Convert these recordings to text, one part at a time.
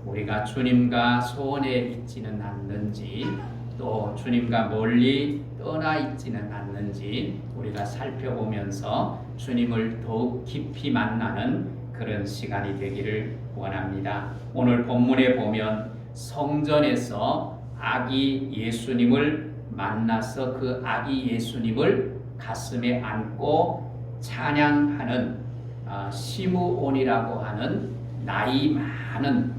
우리가 주님과 소원해 있지는 않는지, 또 주님과 멀리 떠나 있지는 않는지 우리가 살펴보면서 주님을 더욱 깊이 만나는 그런 시간이 되기를 원합니다. 오늘 본문에 보면 성전에서 아기 예수님을 만나서 그 아기 예수님을 가슴에 안고 찬양하는 시므온이라고 하는 나이 많은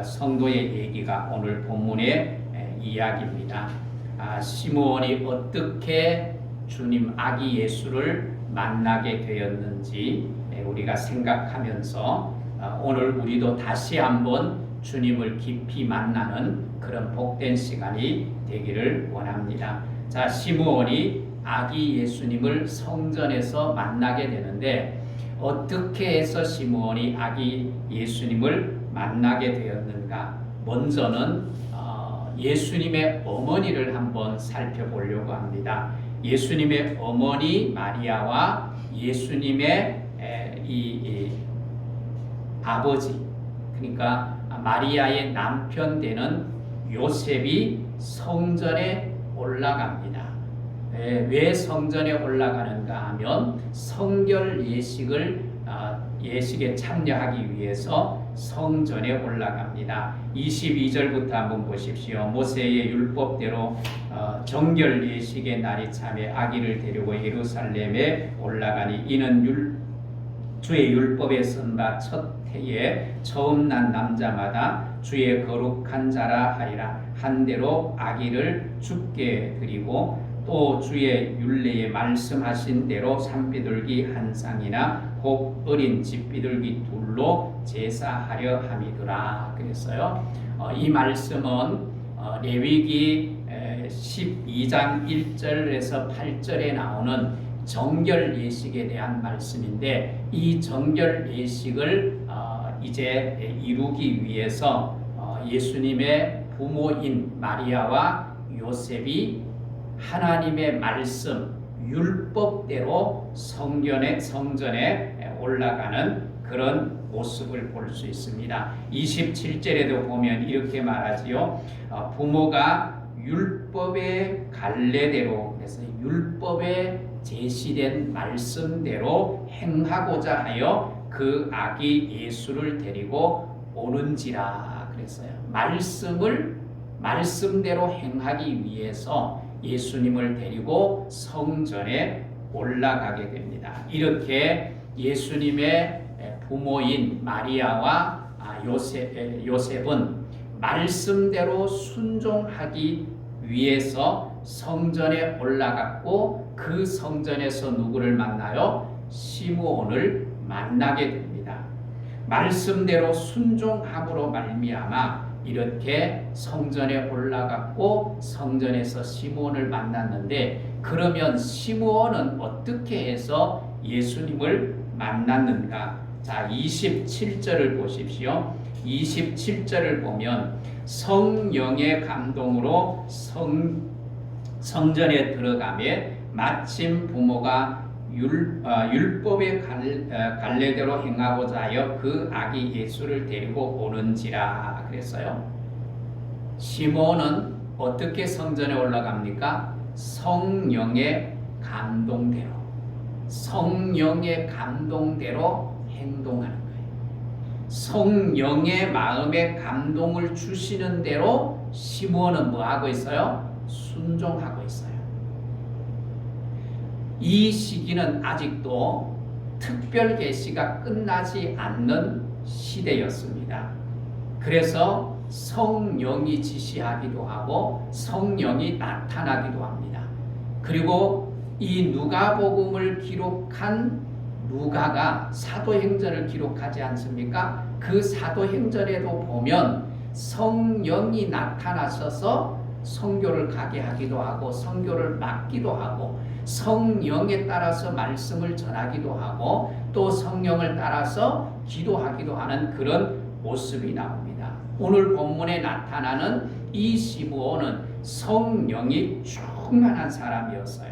성도의 얘기가 오늘 본문의 이야기입니다. 시므온이 어떻게 주님 아기 예수를 만나게 되었는지 우리가 생각하면서 오늘 우리도 다시 한번 주님을 깊이 만나는 그런 복된 시간이 되기를 원합니다. 자, 시므온이 아기 예수님을 성전에서 만나게 되는데 어떻게 해서 시므온이 아기 예수님을 만나게 되었는가? 먼저는 예수님의 어머니를 한번 살펴보려고 합니다. 예수님의 어머니 마리아와 예수님의 이 아버지, 그러니까 마리아의 남편 되는 요셉이 성전에 올라갑니다. 왜 성전에 올라가는가 하면 성결 예식에 참여하기 위해서 성전에 올라갑니다. 22절부터 한번 보십시오. 모세의 율법대로 정결 예식의 날이 참에 아기를 데리고 예루살렘에 올라가니 이는 주의 율법에 쓴 바 첫 해에 처음 난 남자마다 주의 거룩한 자라 하리라. 한 대로 아기를 죽게 드리고 또 주의 율례에 말씀하신 대로 산비둘기 한 쌍이나 곧 어린 집비둘기 둘로 제사하려 함이더라. 그랬어요. 이 말씀은 레위기 12장 1절에서 8절에 나오는 정결 예식에 대한 말씀인데 이 정결 예식을 이제 이루기 위해서 예수님의 부모인 마리아와 요셉이 하나님의 말씀 율법대로 성전에 올라가는 그런 모습을 볼 수 있습니다. 27절에도 보면 이렇게 말하지요. 부모가 율법의 갈례대로, 그래서 율법에 제시된 말씀대로 행하고자 하여 그 아기 예수를 데리고 오는지라 그랬어요. 말씀대로 행하기 위해서 예수님을 데리고 성전에 올라가게 됩니다. 이렇게 예수님의 부모인 마리아와 요셉은 말씀대로 순종하기 위해서 성전에 올라갔고 그 성전에서 누구를 만나요? 시므온을 만나게 됩니다. 말씀대로 순종함으로 말미암아 이렇게 성전에 올라갔고 성전에서 시므온을 만났는데 그러면 시므온은 어떻게 해서 예수님을 만났는가? 자, 27절을 보십시오. 27절을 보면 성령의 감동으로 성전에 들어가매 마침 부모가 율법의 갈례대로 행하고자 하여 그 아기 예수를 데리고 오는지라 그랬어요. 시므온은 어떻게 성전에 올라갑니까? 성령의 감동대로 행동하는 거예요. 성령의 마음에 감동을 주시는 대로 시므온은 뭐 하고 있어요? 순종하고 있어요. 이 시기는 아직도 특별 계시가 끝나지 않는 시대였습니다. 그래서 성령이 지시하기도 하고 성령이 나타나기도 합니다. 그리고 이 누가복음을 기록한 누가가 사도행전을 기록하지 않습니까? 그 사도행전에도 보면 성령이 나타나셔서 선교를 가게 하기도 하고 선교를 막기도 하고 성령에 따라서 말씀을 전하기도 하고 또 성령을 따라서 기도하기도 하는 그런 모습이 나옵니다. 오늘 본문에 나타나는 이 시므온은 성령이 충만한 사람이었어요.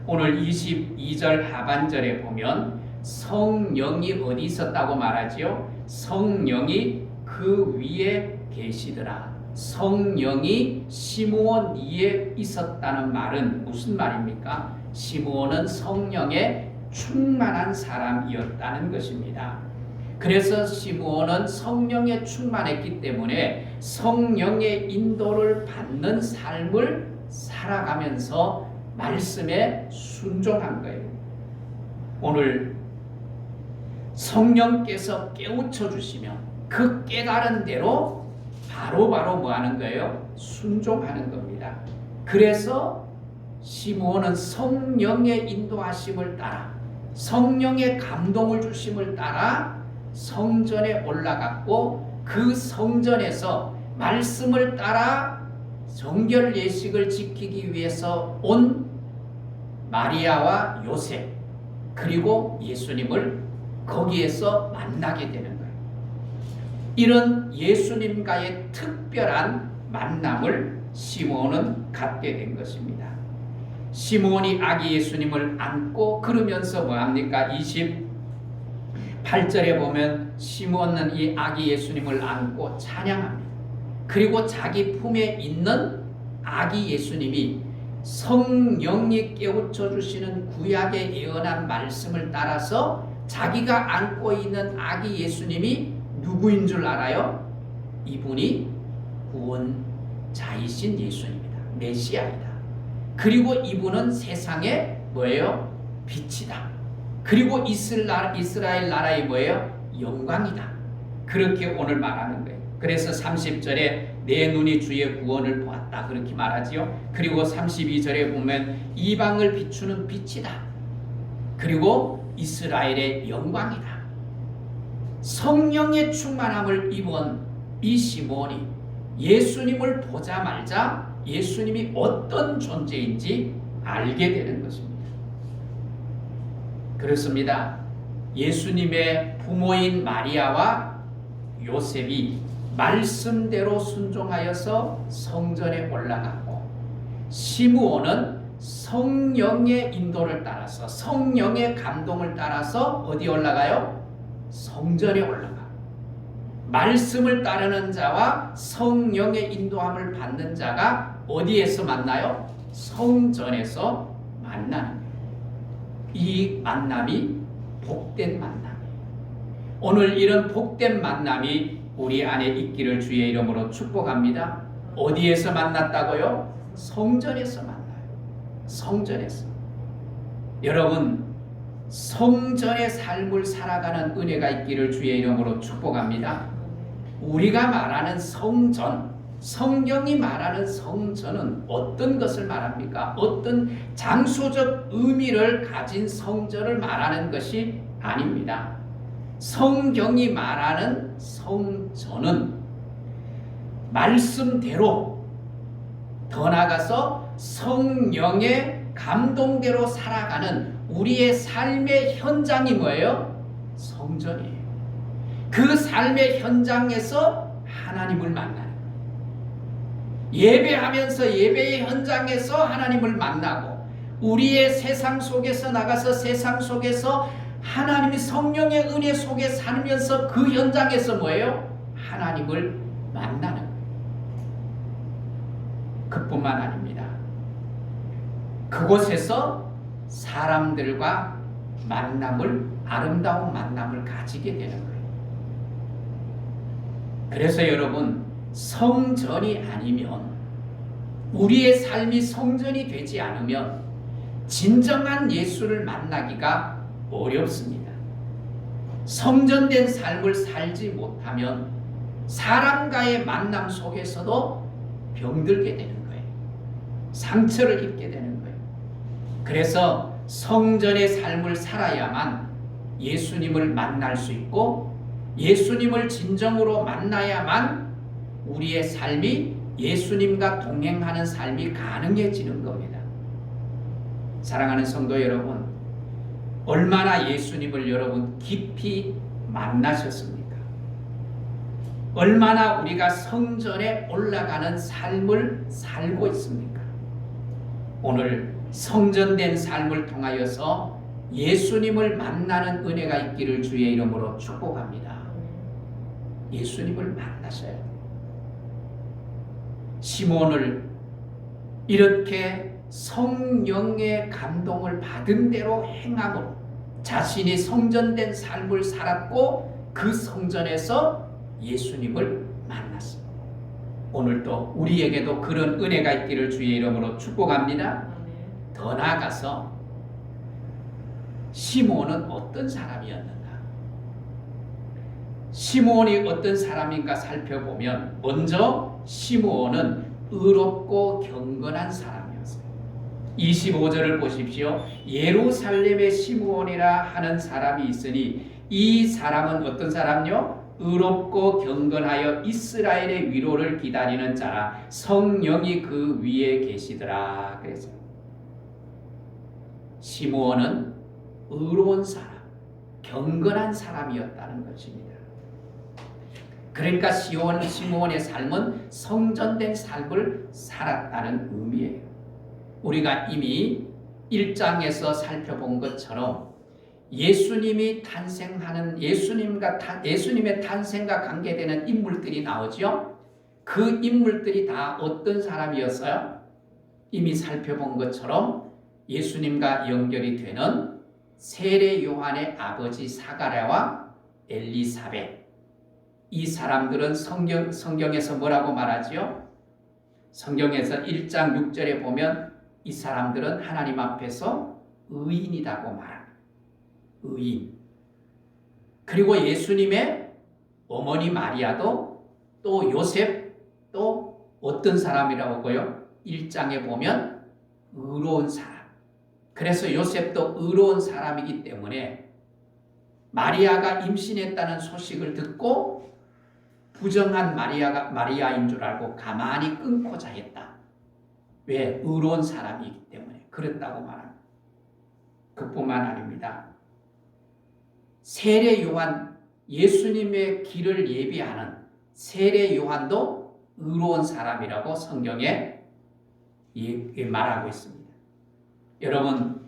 오늘 22절 하반절에 보면 성령이 어디 있었다고 말하지요? 성령이 그 위에 계시더라. 성령이 시므온 위에 있었다는 말은 무슨 말입니까? 시므온은 성령에 충만한 사람이었다는 것입니다. 그래서 시므온은 성령에 충만했기 때문에 성령의 인도를 받는 삶을 살아가면서 말씀에 순종한 거예요. 오늘 성령께서 깨우쳐 주시면 그 깨달은 대로 바로 뭐 하는 거예요? 순종하는 겁니다. 그래서 시므온은 성령의 인도하심을 따라, 성령의 감동을 주심을 따라 성전에 올라갔고, 그 성전에서 말씀을 따라 정결 예식을 지키기 위해서 온 마리아와 요셉 그리고 예수님을 거기에서 만나게 되는 거예요. 이런 예수님과의 특별한 만남을 시므온은 갖게 된 것입니다. 시므온이 아기 예수님을 안고 그러면서 뭐합니까? 28절에 보면 시므온은 이 아기 예수님을 안고 찬양합니다. 그리고 자기 품에 있는 아기 예수님이 성령이 깨우쳐 주시는 구약의 예언한 말씀을 따라서 자기가 안고 있는 아기 예수님이 누구인 줄 알아요? 이분이 구원자이신 예수님이다. 메시아이다. 그리고 이분은 세상의 뭐예요? 빛이다. 그리고 이스라엘 나라의 뭐예요? 영광이다. 그렇게 오늘 말하는 거예요. 그래서 30절에 내 눈이 주의 구원을 보았다 그렇게 말하지요. 그리고 32절에 보면 이방을 비추는 빛이다. 그리고 이스라엘의 영광이다. 성령의 충만함을 입은 이 시므온이 예수님을 보자마자 예수님이 어떤 존재인지 알게 되는 것입니다. 그렇습니다. 예수님의 부모인 마리아와 요셉이 말씀대로 순종하여서 성전에 올라갔고, 시므온은 성령의 인도를 따라서, 성령의 감동을 따라서 어디 올라가요? 성전에 올라가. 말씀을 따르는 자와 성령의 인도함을 받는 자가 어디에서 만나요? 성전에서 만나는 거예요. 이 만남이 복된 만남이에요. 오늘 이런 복된 만남이 우리 안에 있기를 주의 이름으로 축복합니다. 어디에서 만났다고요? 성전에서 만나요. 성전에서. 여러분, 성전의 삶을 살아가는 은혜가 있기를 주의 이름으로 축복합니다. 우리가 말하는 성전, 성경이 말하는 성전은 어떤 것을 말합니까? 어떤 장소적 의미를 가진 성전을 말하는 것이 아닙니다. 성경이 말하는 성전은 말씀대로, 더 나아가서 성령의 감동대로 살아가는 우리의 삶의 현장이 뭐예요? 성전이에요. 그 삶의 현장에서 하나님을 만나는 거예요. 예배하면서 예배의 현장에서 하나님을 만나고, 우리의 세상 속에서 나가서 세상 속에서 하나님이 성령의 은혜 속에 살면서 그 현장에서 뭐예요? 하나님을 만나는 거예요. 그뿐만 아닙니다. 그곳에서 사람들과 만남을, 아름다운 만남을 가지게 되는 거예요. 그래서 여러분, 성전이 아니면, 우리의 삶이 성전이 되지 않으면 진정한 예수를 만나기가 어렵습니다. 성전된 삶을 살지 못하면 사람과의 만남 속에서도 병들게 되는 거예요. 상처를 입게 되는 거예요. 그래서 성전의 삶을 살아야만 예수님을 만날 수 있고, 예수님을 진정으로 만나야만 우리의 삶이 예수님과 동행하는 삶이 가능해지는 겁니다. 사랑하는 성도 여러분, 얼마나 예수님을 여러분 깊이 만나셨습니까? 얼마나 우리가 성전에 올라가는 삶을 살고 있습니까? 오늘 성전된 삶을 통하여서 예수님을 만나는 은혜가 있기를 주의 이름으로 축복합니다. 예수님을 만나셔야 돼요. 시몬을 이렇게 성령의 감동을 받은 대로 행함으로 자신이 성전된 삶을 살았고 그 성전에서 예수님을 만났습니다. 오늘도 우리에게도 그런 은혜가 있기를 주의 이름으로 축복합니다. 더 나아가서 시몬은 어떤 사람이었는가? 시몬이 어떤 사람인가 살펴보면 먼저 시몬은 의롭고 경건한 사람이었어요. 25절을 보십시오. 예루살렘에 시몬이라 하는 사람이 있으니 이 사람은 어떤 사람요? 의롭고 경건하여 이스라엘의 위로를 기다리는 자라 성령이 그 위에 계시더라. 그래서 시몬은 의로운 사람, 경건한 사람이었다는 것입니다. 그러니까 시몬의 삶은 성전된 삶을 살았다는 의미예요. 우리가 이미 1장에서 살펴본 것처럼 예수님이 탄생하는 예수님의 탄생과 관계되는 인물들이 나오죠. 그 인물들이 다 어떤 사람이었어요? 이미 살펴본 것처럼 예수님과 연결이 되는 세례 요한의 아버지 사가랴와 엘리사벳. 이 사람들은 성경에서 뭐라고 말하지요? 성경에서 1장 6절에 보면 이 사람들은 하나님 앞에서 의인이라고 말합니다. 의인. 그리고 예수님의 어머니 마리아도 또 요셉 또 어떤 사람이라고요? 1장에 보면 의로운 사람. 그래서 요셉도 의로운 사람이기 때문에 마리아가 임신했다는 소식을 듣고 부정한 마리아인 줄 알고 가만히 끊고자 했다. 왜? 의로운 사람이기 때문에 그랬다고 말합니다. 그뿐만 아닙니다. 세례 요한, 예수님의 길을 예비하는 세례 요한도 의로운 사람이라고 성경에 말하고 있습니다. 여러분,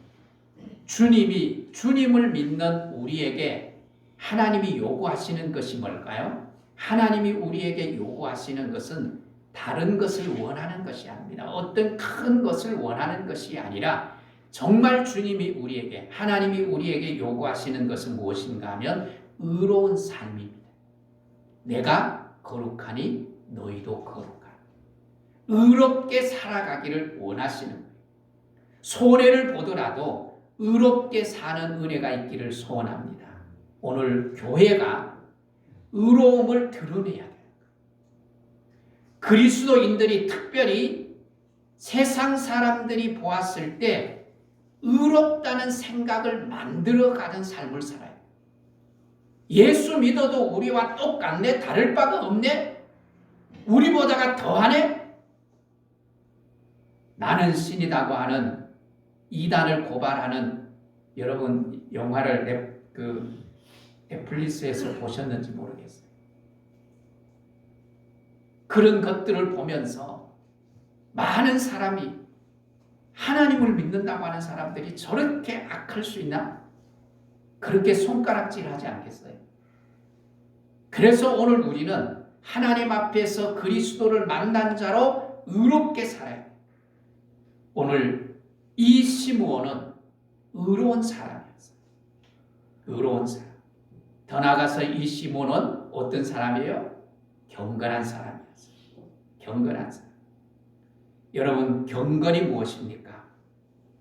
주님을 믿는 우리에게 하나님이 요구하시는 것이 뭘까요? 하나님이 우리에게 요구하시는 것은 다른 것을 원하는 것이 아닙니다. 어떤 큰 것을 원하는 것이 아니라 정말 하나님이 우리에게 요구하시는 것은 무엇인가 하면 의로운 삶입니다. 내가 거룩하니 너희도 거룩하라. 의롭게 살아가기를 원하시는 거예요. 손해를 보더라도 의롭게 사는 은혜가 있기를 소원합니다. 오늘 교회가 의로움을 드러내야 돼요. 그리스도인들이 특별히 세상 사람들이 보았을 때 의롭다는 생각을 만들어가는 삶을 살아요. 예수 믿어도 우리와 똑같네? 다를 바가 없네? 우리보다가 더하네? 나는 신이라고 하는 이단을 고발하는, 여러분 영화를 넷플릭스에서 보셨는지 모르겠어요. 그런 것들을 보면서 많은 사람이 하나님을 믿는다고 하는 사람들이 저렇게 악할 수 있나? 그렇게 손가락질하지 않겠어요? 그래서 오늘 우리는 하나님 앞에서 그리스도를 만난 자로 의롭게 살아야 돼요. 오늘 이 시므온은 의로운 사람이었어요. 의로운 사람. 더 나아가서 이 시므온은 어떤 사람이에요? 경건한 사람이었어요. 경건한 사람. 여러분, 경건이 무엇입니까?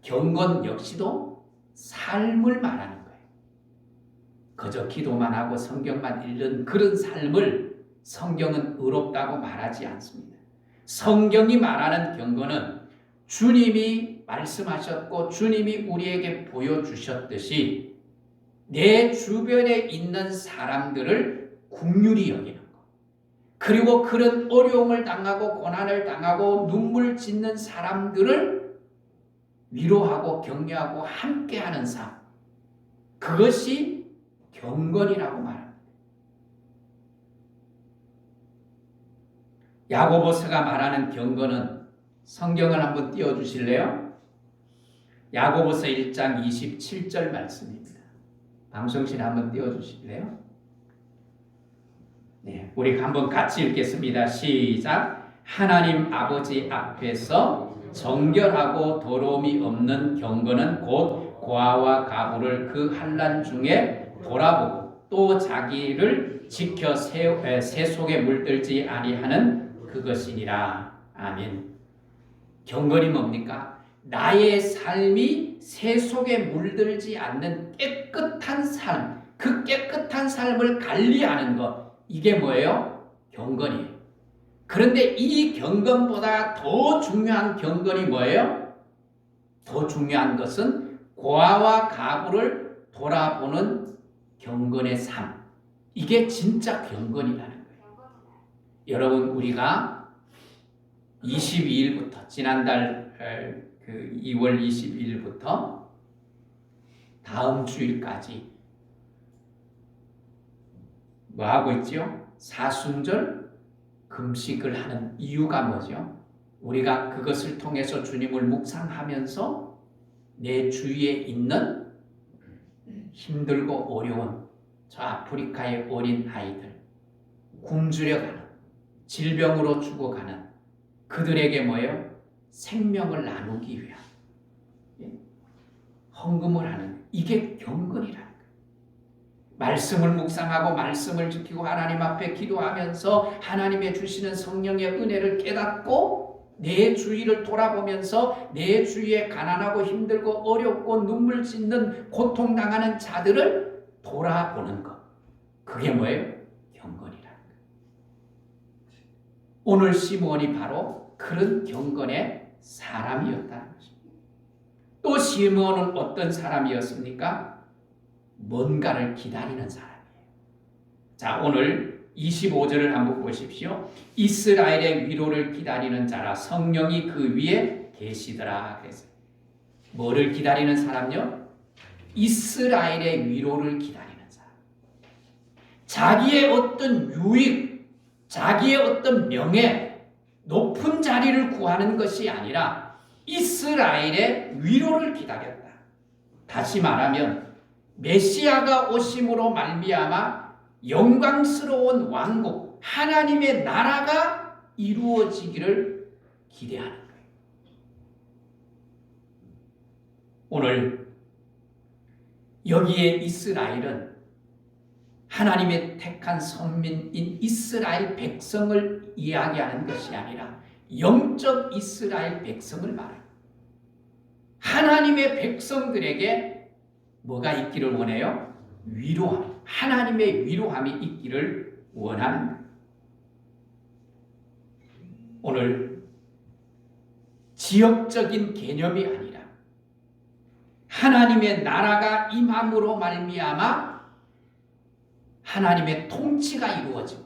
경건 역시도 삶을 말하는 거예요. 그저 기도만 하고 성경만 읽는 그런 삶을 성경은 의롭다고 말하지 않습니다. 성경이 말하는 경건은 주님이 말씀하셨고 주님이 우리에게 보여주셨듯이 내 주변에 있는 사람들을 긍휼히 여기는 것. 그리고 그런 어려움을 당하고 고난을 당하고 눈물 짓는 사람들을 위로하고 격려하고 함께하는 삶. 그것이 경건이라고 말합니다. 야고보서가 말하는 경건은 성경을 한번 띄워주실래요? 야고보서 1장 27절 말씀입니다. 방송실 한번 띄워주실래요? 네, 우리 한번 같이 읽겠습니다. 시작. 하나님 아버지 앞에서 정결하고 더러움이 없는 경건은 곧 고아와 가부를 그 환난 중에 돌아보고 또 자기를 지켜 새 속에 물들지 아니하는 그것이니라. 아멘. 경건이 뭡니까? 나의 삶이 새 속에 물들지 않는 깨끗한 삶, 그 깨끗한 삶을 관리하는 것, 이게 뭐예요? 경건이에요. 그런데 이 경건보다 더 중요한 경건이 뭐예요? 더 중요한 것은 고아와 가부를 돌아보는 경건의 삶. 이게 진짜 경건이라는 거예요. 여러분, 우리가 22일부터 지난달 그 2월 22일부터 다음 주일까지 뭐 하고 있죠? 사순절 금식을 하는 이유가 뭐죠? 우리가 그것을 통해서 주님을 묵상하면서 내 주위에 있는 힘들고 어려운 저 아프리카의 어린 아이들, 굶주려가는, 질병으로 죽어가는 그들에게 뭐예요? 생명을 나누기 위한 헌금을 하는, 이게 경건이라는 거예요. 말씀을 묵상하고 말씀을 지키고 하나님 앞에 기도하면서 하나님의 주시는 성령의 은혜를 깨닫고 내 주위를 돌아보면서 내 주위에 가난하고 힘들고 어렵고 눈물 짓는 고통당하는 자들을 돌아보는 것. 그게 뭐예요? 경건이라는 거예요. 오늘 시므온이 바로 그런 경건의 사람이었다는 것입니다. 또 시므온은 어떤 사람이었습니까? 뭔가를 기다리는 사람이에요. 자, 오늘 25절을 한번 보십시오. 이스라엘의 위로를 기다리는 자라 성령이 그 위에 계시더라. 그래서 뭐를 기다리는 사람요? 이스라엘의 위로를 기다리는 사람. 자기의 어떤 유익, 자기의 어떤 명예, 높은 자리를 구하는 것이 아니라 이스라엘의 위로를 기다렸다. 다시 말하면 메시아가 오심으로 말미암아 영광스러운 왕국, 하나님의 나라가 이루어지기를 기대하는 거예요. 오늘 여기에 이스라엘은 하나님의 택한 선민인 이스라엘 백성을 이야기하는 것이 아니라 영적 이스라엘 백성을 말해요. 하나님의 백성들에게 뭐가 있기를 원해요? 위로함. 하나님의 위로함이 있기를 원하는 거예요. 오늘 지역적인 개념이 아니라 하나님의 나라가 임함으로 말미암아 하나님의 통치가 이루어지고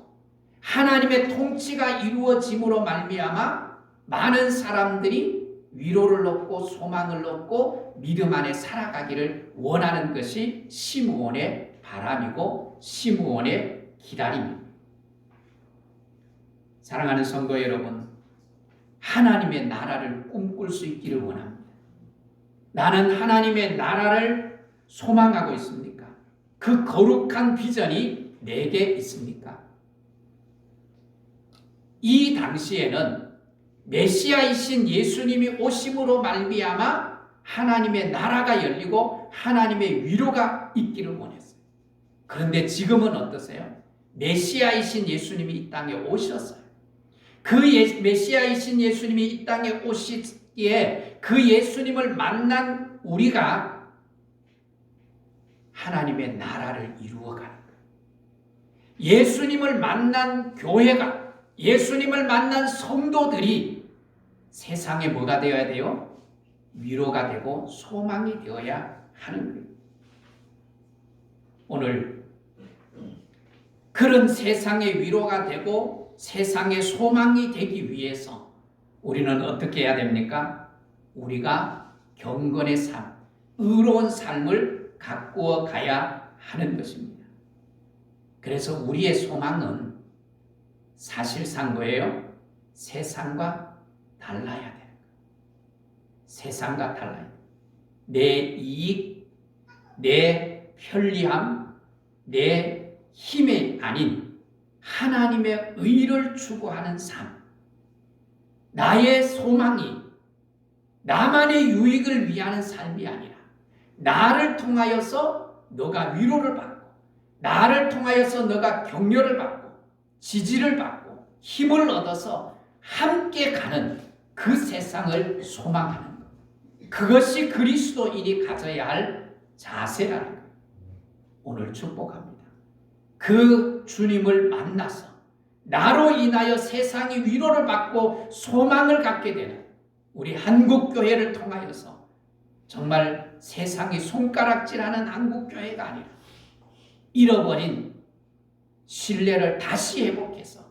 하나님의 통치가 이루어짐으로 말미암아 많은 사람들이 위로를 얻고 소망을 얻고 믿음 안에 살아가기를 원하는 것이 시므온의 바람이고 시므온의 기다림입니다. 사랑하는 성도 여러분, 하나님의 나라를 꿈꿀 수 있기를 원합니다. 나는 하나님의 나라를 소망하고 있습니까? 그 거룩한 비전이 내게 있습니까? 이 당시에는 메시아이신 예수님이 오심으로 말미암아 하나님의 나라가 열리고 하나님의 위로가 있기를 원했어요. 그런데 지금은 어떠세요? 메시아이신 예수님이 이 땅에 오셨어요. 그 메시아이신 예수님이 이 땅에 오시기에 그 예수님을 만난 우리가 하나님의 나라를 이루어가는 거예요. 예수님을 만난 교회가, 예수님을 만난 성도들이 세상에 뭐가 되어야 돼요? 위로가 되고 소망이 되어야 하는 거예요. 오늘 그런 세상의 위로가 되고 세상의 소망이 되기 위해서 우리는 어떻게 해야 됩니까? 우리가 경건의 삶, 의로운 삶을 가꾸어 가야 하는 것입니다. 그래서 우리의 소망은 사실상 뭐예요? 세상과 달라야 돼요. 세상과 달라요. 내 이익, 내 편리함, 내 힘이 아닌 하나님의 의를 추구하는 삶, 나의 소망이 나만의 유익을 위하는 삶이 아니라 나를 통하여서 너가 위로를 받고, 나를 통하여서 너가 격려를 받고, 지지를 받고, 힘을 얻어서 함께 가는 그 세상을 소망하는 것. 그것이 그리스도인이 가져야 할 자세라는 것. 오늘 축복합니다. 그 주님을 만나서 나로 인하여 세상이 위로를 받고 소망을 갖게 되는 우리 한국교회를 통하여서 정말 세상이 손가락질하는 한국교회가 아니라 잃어버린 신뢰를 다시 회복해서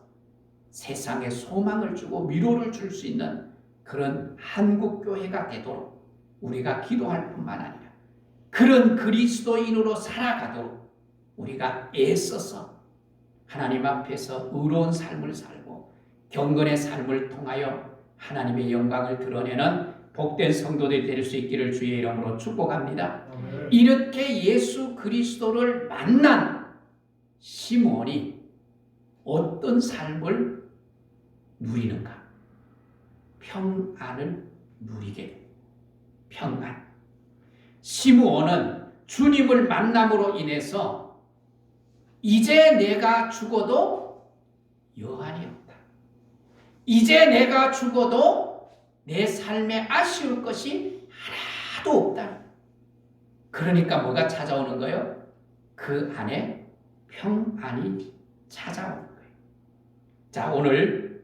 세상에 소망을 주고 위로를 줄 수 있는 그런 한국교회가 되도록 우리가 기도할 뿐만 아니라 그런 그리스도인으로 살아가도록 우리가 애써서 하나님 앞에서 의로운 삶을 살고 경건의 삶을 통하여 하나님의 영광을 드러내는 복된 성도들이 될 수 있기를 주의 이름으로 축복합니다. 이렇게 예수 그리스도를 만난 시므온이 어떤 삶을 누리는가? 평안을 누리게 됩니다. 평안. 시므온은 주님을 만남으로 인해서 이제 내가 죽어도 여한이 없다. 이제 내가 죽어도 내 삶에 아쉬울 것이 하나도 없다. 그러니까 뭐가 찾아오는 거예요? 그 안에 평안이 찾아오는 거예요. 자, 오늘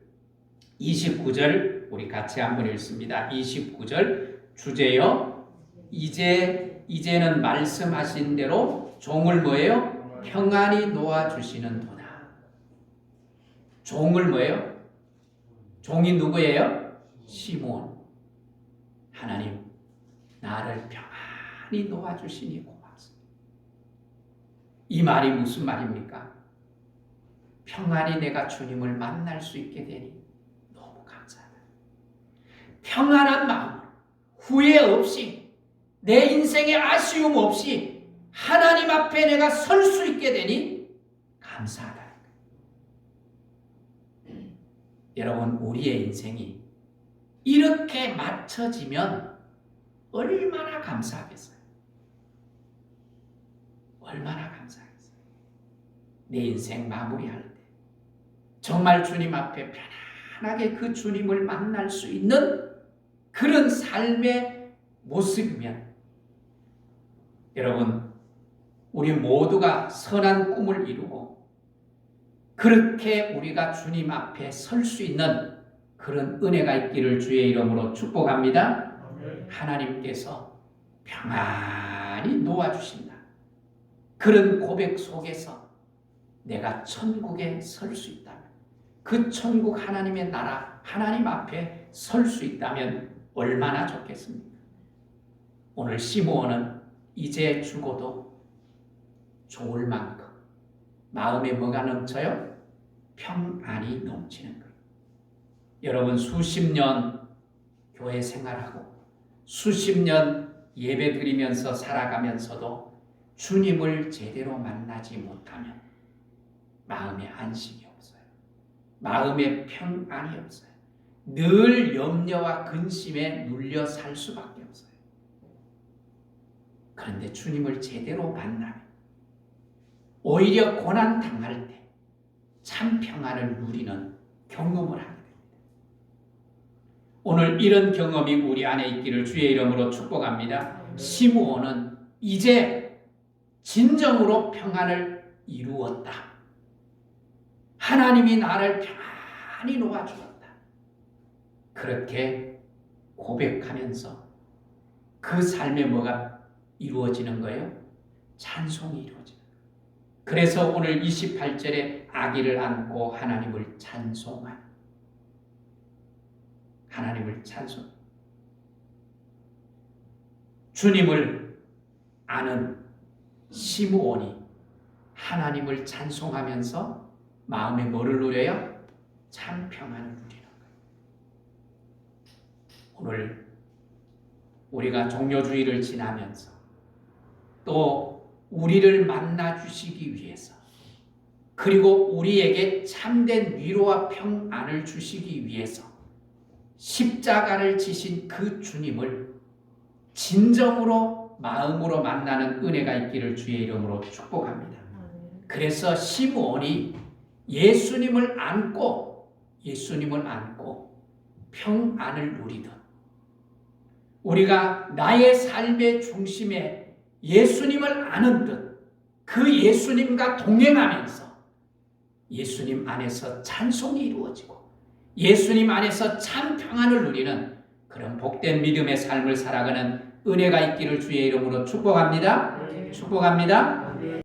29절 우리 같이 한번 읽습니다. 29절 주제요. 이제는 말씀하신 대로 종을 뭐예요? 평안히 놓아주시는 도다. 종을 뭐예요? 종이 누구예요? 시므온. 하나님, 나를 평안히 놓아주시니 고맙습니다. 이 말이 무슨 말입니까? 평안히 내가 주님을 만날 수 있게 되니 너무 감사하다. 평안한 마음, 후회 없이, 내 인생에 아쉬움 없이 하나님 앞에 내가 설 수 있게 되니 감사하다. 여러분, 우리의 인생이 이렇게 맞춰지면 얼마나 감사하겠어요? 얼마나 감사하겠어요? 내 인생 마무리할 때 정말 주님 앞에 편안하게 그 주님을 만날 수 있는 그런 삶의 모습이면 여러분, 우리 모두가 선한 꿈을 이루고 그렇게 우리가 주님 앞에 설 수 있는 그런 은혜가 있기를 주의 이름으로 축복합니다. 하나님께서 평안히 놓아주신다. 그런 고백 속에서 내가 천국에 설 수 있다면, 그 천국 하나님의 나라 하나님 앞에 설 수 있다면 얼마나 좋겠습니까? 오늘 시므온은 이제 죽어도 좋을 만큼 마음에 뭐가 넘쳐요? 평안이 넘치는 거예요. 여러분, 수십 년 교회 생활하고 수십 년 예배 드리면서 살아가면서도 주님을 제대로 만나지 못하면 마음에 안식이 없어요. 마음에 평안이 없어요. 늘 염려와 근심에 눌려 살 수밖에 없어요. 그런데 주님을 제대로 만나면 오히려 고난 당할 때 참 평안을 누리는 경험을 하게 됩니다. 오늘 이런 경험이 우리 안에 있기를 주의 이름으로 축복합니다. 시므온은 이제 진정으로 평안을 이루었다. 하나님이 나를 평안히 놓아주었다. 그렇게 고백하면서 그 삶에 뭐가 이루어지는 거예요? 찬송이 이루어지는 거예요. 그래서 오늘 28절에 아기를 안고 하나님을 찬송한, 하나님을 찬송, 주님을 아는 시므온이 하나님을 찬송하면서 마음에 뭐를 누려요? 참 평안을 누리는 거예요. 오늘 우리가 종료주의를 지나면서 또 우리를 만나 주시기 위해서 그리고 우리에게 참된 위로와 평안을 주시기 위해서 십자가를 지신 그 주님을 진정으로 마음으로 만나는 은혜가 있기를 주의 이름으로 축복합니다. 그래서 시므온이 예수님을 안고 평안을 누리듯 우리가 나의 삶의 중심에 예수님을 아는 듯 그 예수님과 동행하면서 예수님 안에서 찬송이 이루어지고 예수님 안에서 참 평안을 누리는 그런 복된 믿음의 삶을 살아가는 은혜가 있기를 주의 이름으로 축복합니다. 축복합니다.